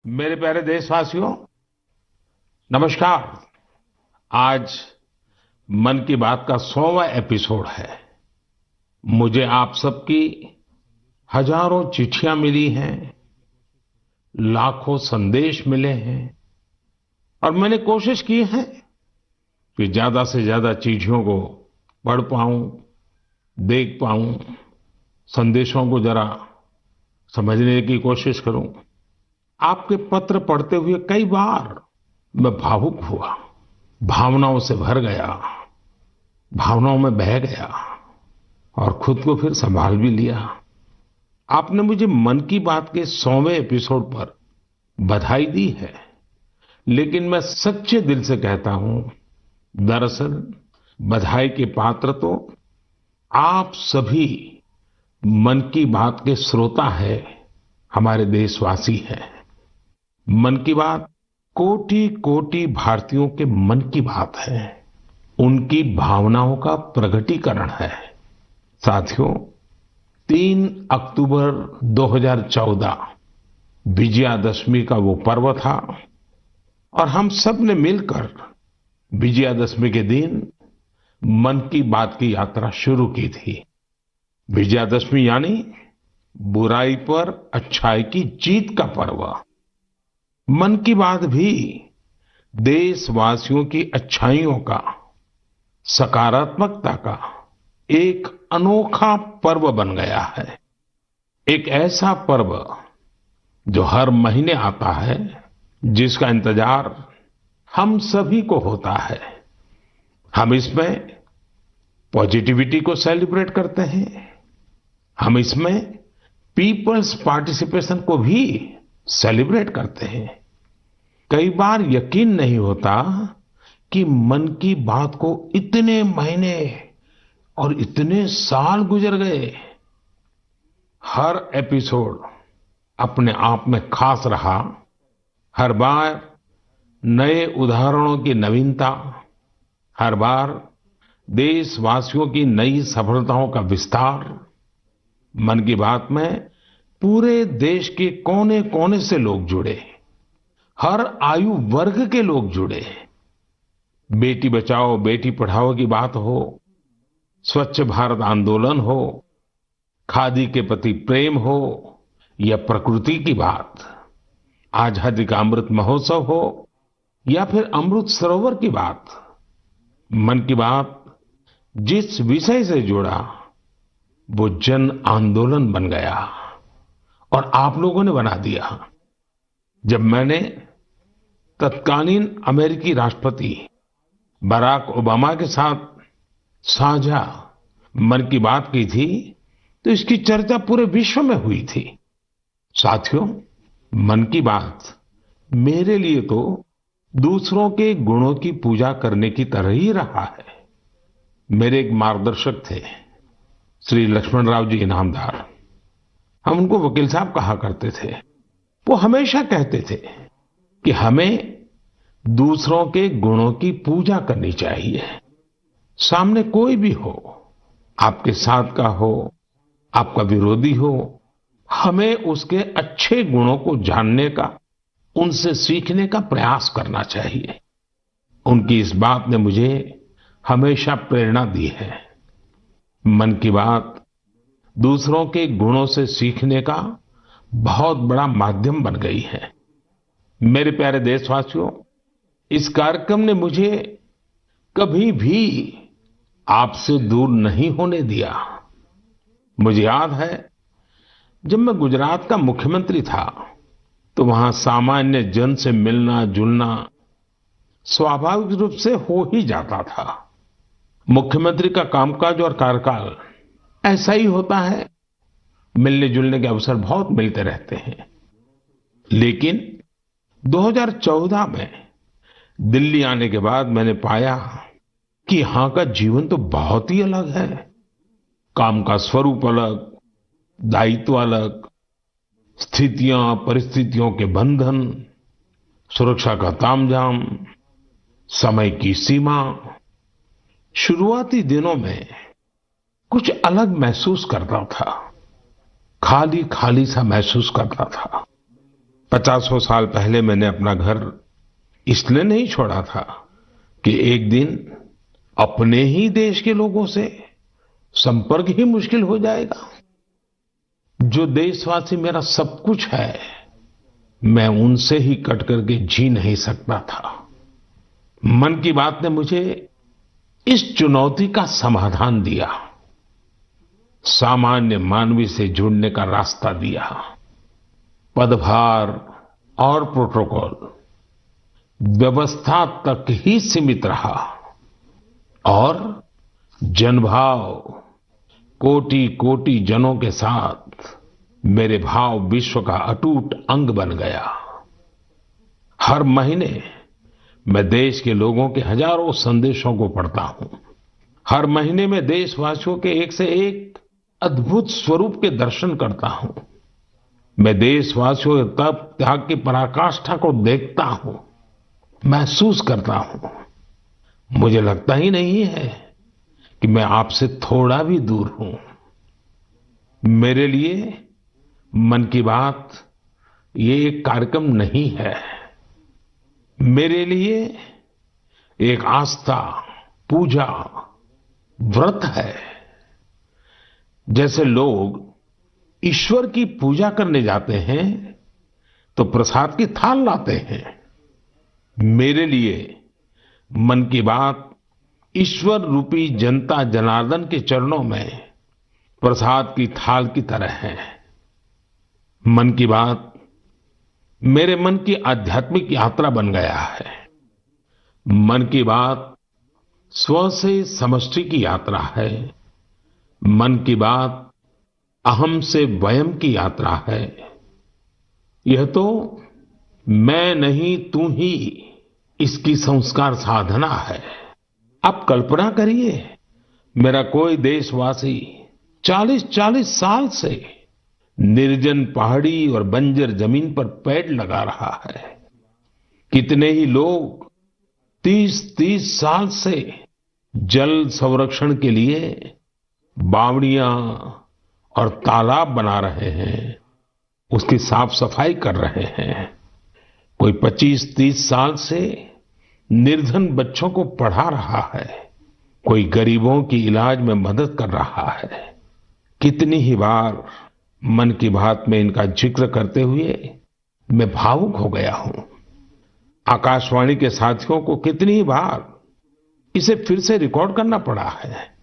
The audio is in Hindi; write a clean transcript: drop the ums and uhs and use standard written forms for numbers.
मेरे प्यारे देशवासियों, नमस्कार। आज मन की बात का 100वां एपिसोड है। मुझे आप सबकी हजारों चिट्ठियां मिली हैं, लाखों संदेश मिले हैं और मैंने कोशिश की है कि ज्यादा से ज्यादा चिट्ठियों को पढ़ पाऊं, देख पाऊं, संदेशों को जरा समझने की कोशिश करूं। आपके पत्र पढ़ते हुए कई बार मैं भावुक हुआ, भावनाओं से भर गया, भावनाओं में बह गया और खुद को फिर संभाल भी लिया। आपने मुझे मन की बात के 100वें एपिसोड पर बधाई दी है, लेकिन मैं सच्चे दिल से कहता हूं, दरअसल बधाई के पात्र तो आप सभी मन की बात के श्रोता है, हमारे देशवासी हैं। मन की बात कोटि कोटि भारतीयों के मन की बात है, उनकी भावनाओं का प्रकटीकरण है। साथियों, 3 अक्टूबर 2014 विजयादशमी का वो पर्व था और हम सब ने मिलकर विजयादशमी के दिन मन की बात की यात्रा शुरू की थी। विजयादशमी यानी बुराई पर अच्छाई की जीत का पर्व। मन की बात भी देशवासियों की अच्छाइयों का, सकारात्मकता का एक अनोखा पर्व बन गया है। एक ऐसा पर्व जो हर महीने आता है, जिसका इंतजार हम सभी को होता है। हम इसमें पॉजिटिविटी को सेलिब्रेट करते हैं, हम इसमें पीपल्स पार्टिसिपेशन को भी सेलिब्रेट करते हैं। कई बार यकीन नहीं होता कि मन की बात को इतने महीने और इतने साल गुजर गए। हर एपिसोड अपने आप में खास रहा। हर बार नए उदाहरणों की नवीनता, हर बार देशवासियों की नई सफलताओं का विस्तार। मन की बात में पूरे देश के कोने कोने से लोग जुड़े, हर आयु वर्ग के लोग जुड़े। बेटी बचाओ बेटी पढ़ाओ की बात हो, स्वच्छ भारत आंदोलन हो, खादी के प्रति प्रेम हो या प्रकृति की बात, आजादी का अमृत महोत्सव हो या फिर अमृत सरोवर की बात। मन की बात जिस विषय से जुड़ा वो जन आंदोलन बन गया और आप लोगों ने बना दिया। जब मैंने तत्कालीन अमेरिकी राष्ट्रपति बराक ओबामा के साथ साझा मन की बात की थी, तो इसकी चर्चा पूरे विश्व में हुई थी। साथियों, मन की बात मेरे लिए तो दूसरों के गुणों की पूजा करने की तरह ही रहा है। मेरे एक मार्गदर्शक थे, श्री लक्ष्मण राव जी इनामदार। हम उनको वकील साहब कहा करते थे। वो हमेशा कहते थे कि हमें दूसरों के गुणों की पूजा करनी चाहिए। सामने कोई भी हो, आपके साथ का हो, आपका विरोधी हो, हमें उसके अच्छे गुणों को जानने का, उनसे सीखने का प्रयास करना चाहिए। उनकी इस बात ने मुझे हमेशा प्रेरणा दी है। मन की बात दूसरों के गुणों से सीखने का बहुत बड़ा माध्यम बन गई है। मेरे प्यारे देशवासियों, इस कार्यक्रम ने मुझे कभी भी आपसे दूर नहीं होने दिया। मुझे याद है, जब मैं गुजरात का मुख्यमंत्री था तो वहां सामान्य जन से मिलना जुलना स्वाभाविक रूप से हो ही जाता था। मुख्यमंत्री का कामकाज और कार्यकाल ऐसा ही होता है, मिलने जुलने के अवसर बहुत मिलते रहते हैं। लेकिन 2014 में दिल्ली आने के बाद मैंने पाया कि यहां का जीवन तो बहुत ही अलग है। काम का स्वरूप अलग, दायित्व अलग, स्थितियां परिस्थितियों के बंधन, सुरक्षा का तामझाम, समय की सीमा। शुरुआती दिनों में कुछ अलग महसूस करता था, खाली खाली सा महसूस करता था। 50 साल पहले मैंने अपना घर इसलिए नहीं छोड़ा था कि एक दिन अपने ही देश के लोगों से संपर्क ही मुश्किल हो जाएगा। जो देशवासी मेरा सब कुछ है, मैं उनसे ही कट करके जी नहीं सकता था। मन की बात ने मुझे इस चुनौती का समाधान दिया, सामान्य मानवी से जुड़ने का रास्ता दिया। पदभार और प्रोटोकॉल व्यवस्था तक ही सीमित रहा और जनभाव कोटि कोटि जनों के साथ मेरे भाव विश्व का अटूट अंग बन गया। हर महीने मैं देश के लोगों के हजारों संदेशों को पढ़ता हूं। हर महीने में देशवासियों के एक से एक अद्भुत स्वरूप के दर्शन करता हूं। मैं देशवासियों के तप त्याग की पराकाष्ठा को देखता हूं, महसूस करता हूं। मुझे लगता ही नहीं है कि मैं आपसे थोड़ा भी दूर हूं। मेरे लिए मन की बात ये एक कार्यक्रम नहीं है, मेरे लिए एक आस्था, पूजा, व्रत है। जैसे लोग ईश्वर की पूजा करने जाते हैं तो प्रसाद की थाल लाते हैं, मेरे लिए मन की बात ईश्वर रूपी जनता जनार्दन के चरणों में प्रसाद की थाल की तरह है। मन की बात मेरे मन की आध्यात्मिक यात्रा बन गया है। मन की बात स्व से समष्टि की यात्रा है। मन की बात अहम से वयम की यात्रा है। यह तो मैं नहीं तू ही इसकी संस्कार साधना है। आप कल्पना करिए, मेरा कोई देशवासी 40-40 साल से निर्जन पहाड़ी और बंजर जमीन पर पेड़ लगा रहा है। कितने ही लोग 30-30 साल से जल संरक्षण के लिए बावड़ियां और तालाब बना रहे हैं, उसकी साफ सफाई कर रहे हैं। कोई 25-30 साल से निर्धन बच्चों को पढ़ा रहा है, कोई गरीबों की इलाज में मदद कर रहा है। कितनी ही बार मन की बात में इनका जिक्र करते हुए मैं भावुक हो गया हूं। आकाशवाणी के साथियों को कितनी ही बार इसे फिर से रिकॉर्ड करना पड़ा है।